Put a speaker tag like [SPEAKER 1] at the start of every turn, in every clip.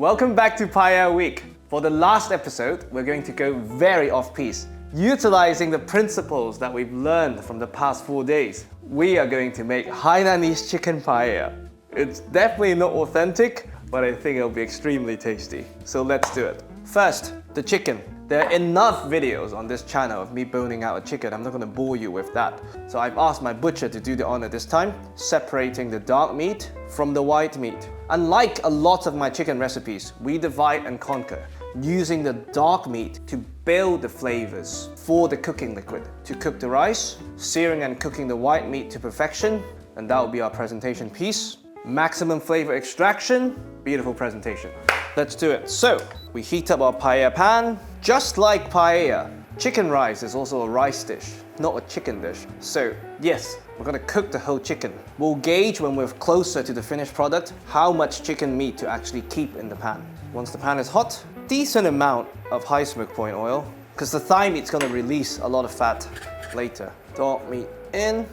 [SPEAKER 1] Welcome back to Paella Week. For the last episode, we're going to go very off-piste. Utilizing the principles that we've learned from the past 4 days, we are going to make Hainanese chicken paella. It's definitely not authentic, but I think it'll be extremely tasty. So let's do it. First, the chicken. There are enough videos on this channel of me boning out a chicken. I'm not going to bore you with that. So I've asked my butcher to do the honor this time, separating the dark meat from the white meat. Unlike a lot of my chicken recipes, we divide and conquer, using the dark meat to build the flavors for the cooking liquid, to cook the rice, searing and cooking the white meat to perfection, and that will be our presentation piece. Maximum flavor extraction, beautiful presentation. Let's do it. So, we heat up our paella pan. Just like paella, chicken rice is also a rice dish, not a chicken dish. So, yes, we're gonna cook the whole chicken. We'll gauge when we're closer to the finished product how much chicken meat to actually keep in the pan. Once the pan is hot, decent amount of high smoke point oil, because the thigh meat's gonna release a lot of fat later. Dark meat in.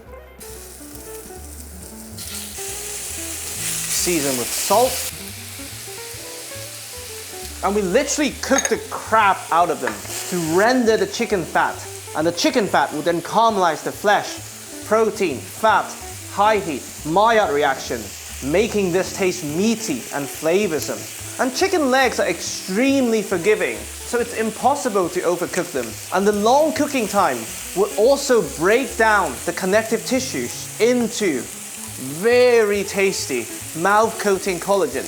[SPEAKER 1] Season with salt. And we literally cook the crap out of them to render the chicken fat. And the chicken fat will then caramelize the flesh, protein, fat, high heat, Maillard reaction, making this taste meaty and flavorsome. And chicken legs are extremely forgiving, so it's impossible to overcook them. And the long cooking time will also break down the connective tissues into very tasty mouth-coating collagen.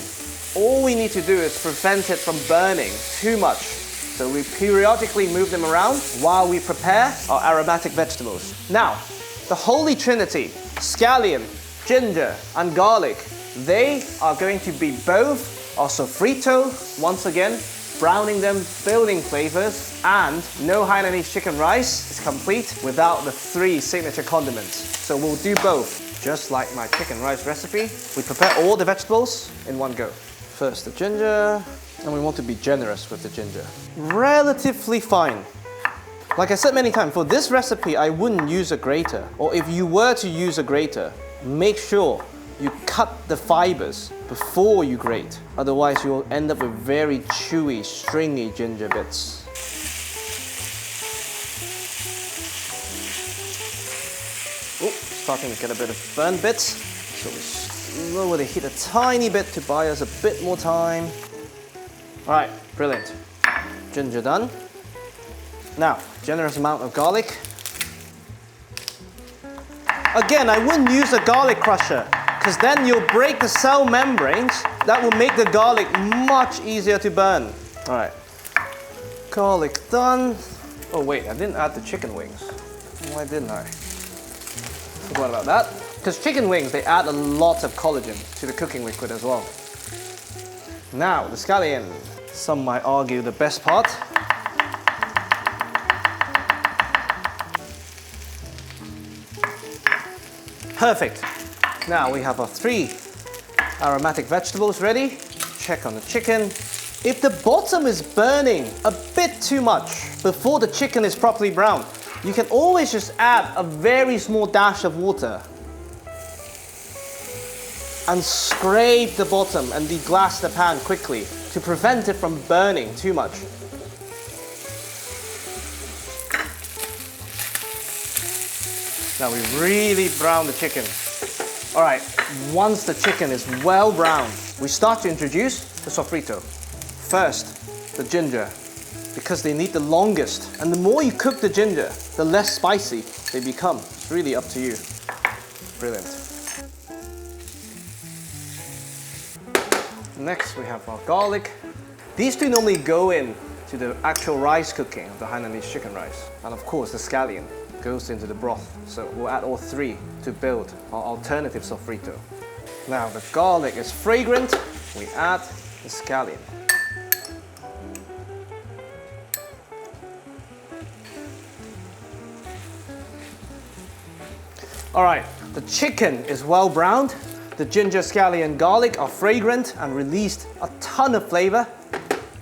[SPEAKER 1] All we need to do is prevent it from burning too much. So we periodically move them around while we prepare our aromatic vegetables. Now, the holy trinity, scallion, ginger, and garlic, they are going to be both our sofrito, once again, browning them, building flavors, and no Hainanese chicken rice is complete without the 3 signature condiments. So we'll do both. Just like my chicken rice recipe, we prepare all the vegetables in one go. First the ginger, and we want to be generous with the ginger. Relatively fine. Like I said many times, for this recipe I wouldn't use a grater. Or if you were to use a grater, make sure you cut the fibers before you grate. Otherwise you'll end up with very chewy, stringy ginger bits. Oh, starting to get a bit of burn bits. So we lower the heat a tiny bit to buy us a bit more time. All right, brilliant. Ginger done. Now, generous amount of garlic. Again, I wouldn't use a garlic crusher, because then you'll break the cell membranes. That will make the garlic much easier to burn. All right, garlic done. Oh wait, I didn't add the chicken wings. Why didn't I? Forgot about that. Because chicken wings, they add a lot of collagen to the cooking liquid as well. Now, the scallion. Some might argue the best part. Perfect. Now we have our 3 aromatic vegetables ready. Check on the chicken. If the bottom is burning a bit too much before the chicken is properly browned, you can always just add a very small dash of water and scrape the bottom and deglass the pan quickly to prevent it from burning too much. Now we really brown the chicken. All right, once the chicken is well browned, we start to introduce the sofrito. First, the ginger, because they need the longest. And the more you cook the ginger, the less spicy they become. It's really up to you. Brilliant. Next, we have our garlic. These 2 normally go in to the actual rice cooking of the Hainanese chicken rice. And of course, the scallion goes into the broth. So we'll add all 3 to build our alternative sofrito. Now, the garlic is fragrant. We add the scallion. All right, the chicken is well browned. The ginger, scallion, garlic are fragrant and released a ton of flavor.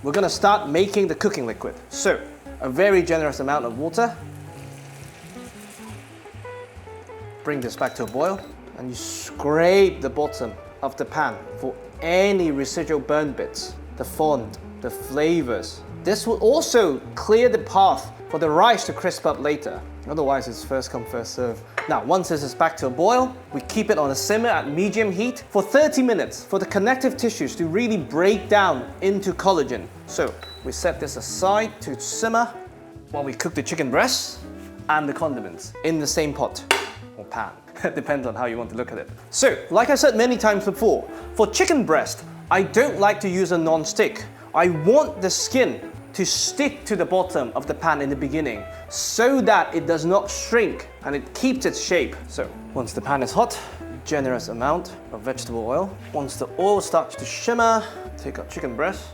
[SPEAKER 1] We're gonna start making the cooking liquid. So, a very generous amount of water. Bring this back to a boil, and you scrape the bottom of the pan for any residual burn bits the fond, the flavors. This will also clear the path for the rice to crisp up later. Otherwise, it's first come, first serve. Now, once this is back to a boil, we keep it on a simmer at medium heat for 30 minutes for the connective tissues to really break down into collagen. So, we set this aside to simmer while we cook the chicken breasts and the condiments in the same pot or pan. It depends on how you want to look at it. So, like I said many times before, for chicken breast, I don't like to use a non-stick. I want the skin to stick to the bottom of the pan in the beginning so that it does not shrink and it keeps its shape. So once the pan is hot, generous amount of vegetable oil. Once the oil starts to shimmer, take out chicken breast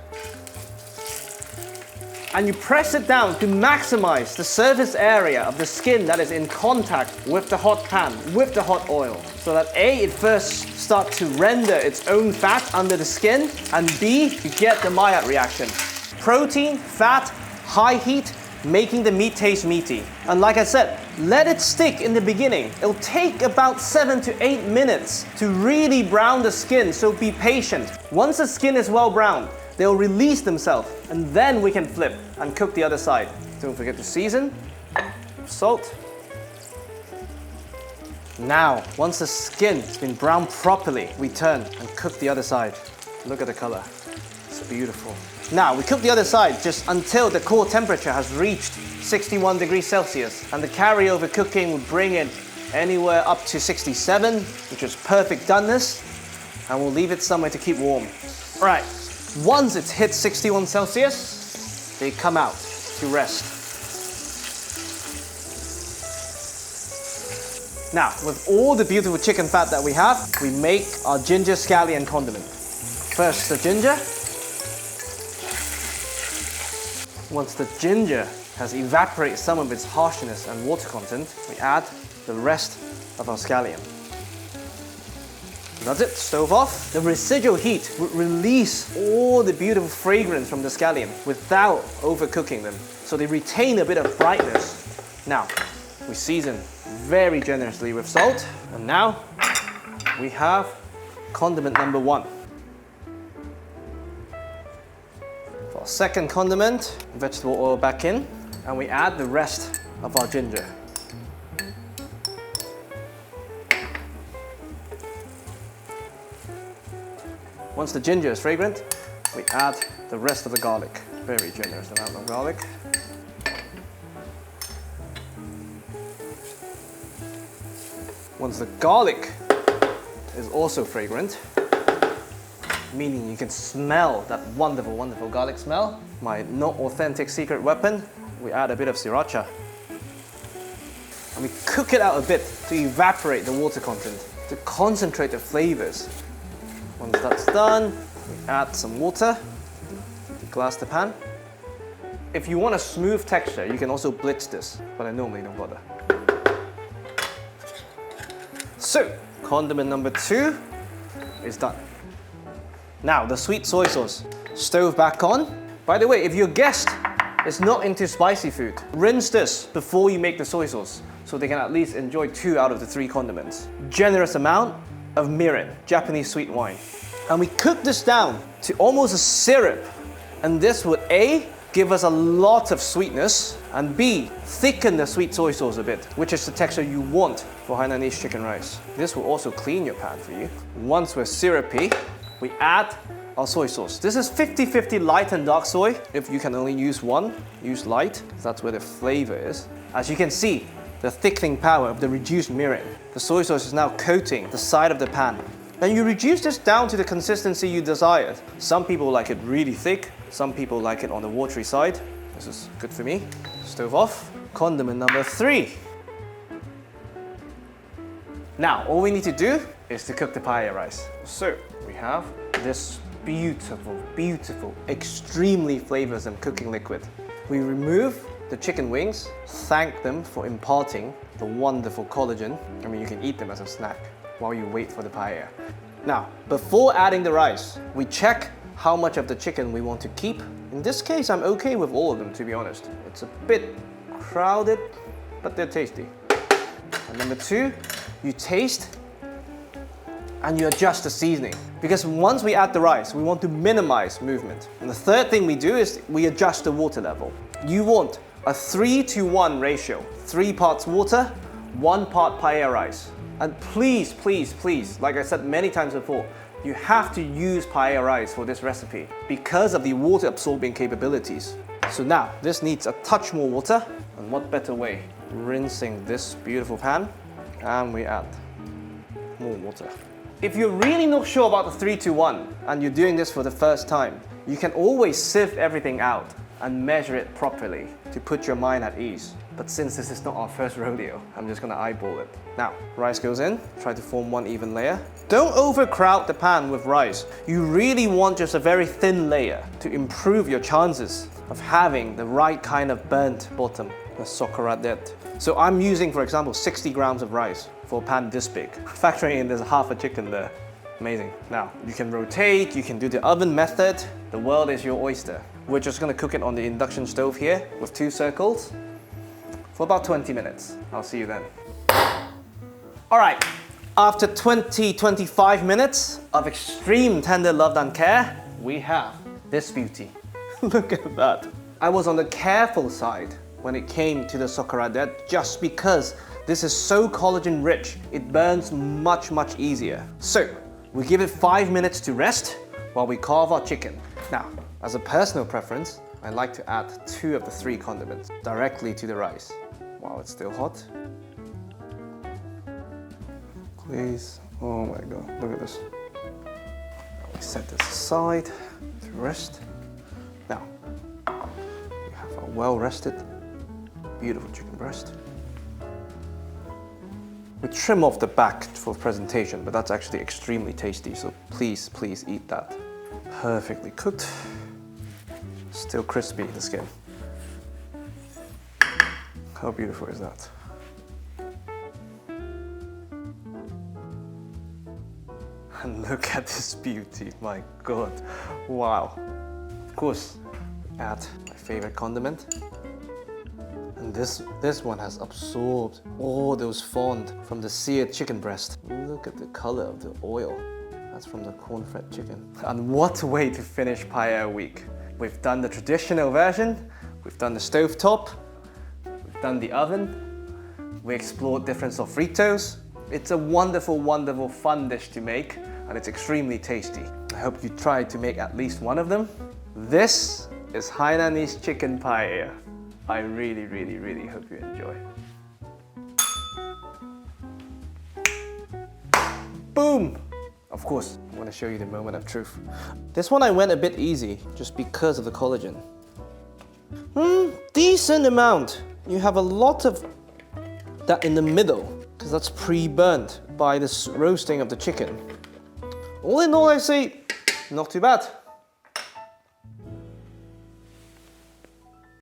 [SPEAKER 1] and you press it down to maximize the surface area of the skin that is in contact with the hot pan, with the hot oil. So that A, it first starts to render its own fat under the skin, and B, you get the Maillard reaction. Protein, fat, high heat, making the meat taste meaty. And like I said, let it stick in the beginning. It'll take about 7 to 8 minutes to really brown the skin, so be patient. Once the skin is well browned, they'll release themselves, and then we can flip and cook the other side. Don't forget to season, salt. Now, once the skin has been browned properly, we turn and cook the other side. Look at the color, it's beautiful. Now, we cook the other side just until the core temperature has reached 61 degrees Celsius, and the carryover cooking will bring it anywhere up to 67, which is perfect doneness, and we'll leave it somewhere to keep warm. All right, once it's hit 61 Celsius, they come out to rest. Now, with all the beautiful chicken fat that we have, we make our ginger scallion condiment. First, the ginger. Once the ginger has evaporated some of its harshness and water content, we add the rest of our scallion. That's it, stove off. The residual heat would release all the beautiful fragrance from the scallion without overcooking them, so they retain a bit of brightness. Now, we season very generously with salt, and now we have condiment number 1. For our second condiment, vegetable oil back in, and we add the rest of our ginger. Once the ginger is fragrant, we add the rest of the garlic. Very generous amount of garlic. Once the garlic is also fragrant, meaning you can smell that wonderful, wonderful garlic smell, my not authentic secret weapon, we add a bit of sriracha. And we cook it out a bit to evaporate the water content, to concentrate the flavors. Once that's done, we add some water to glass the pan. If you want a smooth texture, you can also blitz this, but I normally don't bother. So, condiment number 2 is done. Now, the sweet soy sauce. Stove back on. By the way, if your guest is not into spicy food, rinse this before you make the soy sauce, so they can at least enjoy 2 out of the 3 condiments. Generous amount of mirin, Japanese sweet wine. And we cook this down to almost a syrup. And this would A, give us a lot of sweetness, and B, thicken the sweet soy sauce a bit, which is the texture you want for Hainanese chicken rice. This will also clean your pan for you. Once we're syrupy, we add our soy sauce. This is 50-50 light and dark soy. If you can only use one, use light. That's where the flavor is. As you can see, the thickening power of the reduced mirin. The soy sauce is now coating the side of the pan. And you reduce this down to the consistency you desired. Some people like it really thick. Some people like it on the watery side. This is good for me. Stove off. Condiment number 3. Now, all we need to do is to cook the paella rice. So, we have this beautiful, beautiful, extremely flavorsome cooking liquid. We remove the chicken wings, thank them for imparting the wonderful collagen. I mean, you can eat them as a snack while you wait for the paella. Now, before adding the rice, we check how much of the chicken we want to keep. In this case, I'm okay with all of them, to be honest. It's a bit crowded, but they're tasty. And number 2, you taste and you adjust the seasoning. Because once we add the rice, we want to minimize movement. And the third thing we do is we adjust the water level. You want a 3-to-1 ratio. 3 parts water, 1 part paella rice. And please, please, please, like I said many times before, you have to use paella rice for this recipe because of the water absorbing capabilities. So now, this needs a touch more water. And what better way? Rinsing this beautiful pan, and we add more water. If you're really not sure about the 3-to-1 and you're doing this for the first time, you can always sieve everything out and measure it properly to put your mind at ease. But since this is not our first rodeo, I'm just gonna eyeball it. Now, rice goes in, try to form one even layer. Don't overcrowd the pan with rice. You really want just a very thin layer to improve your chances of having the right kind of burnt bottom, a socarrat depth. So I'm using, for example, 60 grams of rice for a pan this big. Factoring in there's half a chicken there. Amazing. Now, you can rotate, you can do the oven method. The world is your oyster. We're just gonna cook it on the induction stove here with 2 circles for about 20 minutes. I'll see you then. All right, after 20-25 minutes of extreme tender love and care, we have this beauty. Look at that. I was on the careful side when it came to the socarrat just because this is so collagen rich, it burns much, much easier. So, we give it 5 minutes to rest while we carve our chicken. Now, as a personal preference, I like to add 2 of the 3 condiments directly to the rice while it's still hot. Please, oh my God, look at this. Now we set this aside to rest. Now, we have a well-rested, beautiful chicken breast. We trim off the back for presentation, but that's actually extremely tasty, so please, please eat that. Perfectly cooked, still crispy, the skin. How beautiful is that? And look at this beauty, my God, wow. Of course, add my favorite condiment. And this one has absorbed all those fond from the seared chicken breast. Look at the color of the oil. That's from the corn-fed chicken. And what a way to finish Paella week. We've done the traditional version, we've done the stovetop, we've done the oven, we explored different sofritos. It's a wonderful, wonderful, fun dish to make, and it's extremely tasty. I hope you try to make at least one of them. This is Hainanese chicken paella. I really, really, really hope you enjoy. Boom! Of course, I want to show you the moment of truth. This one I went a bit easy, just because of the collagen. Decent amount. You have a lot of that in the middle, because that's pre-burnt by this roasting of the chicken. All in all, I say, not too bad.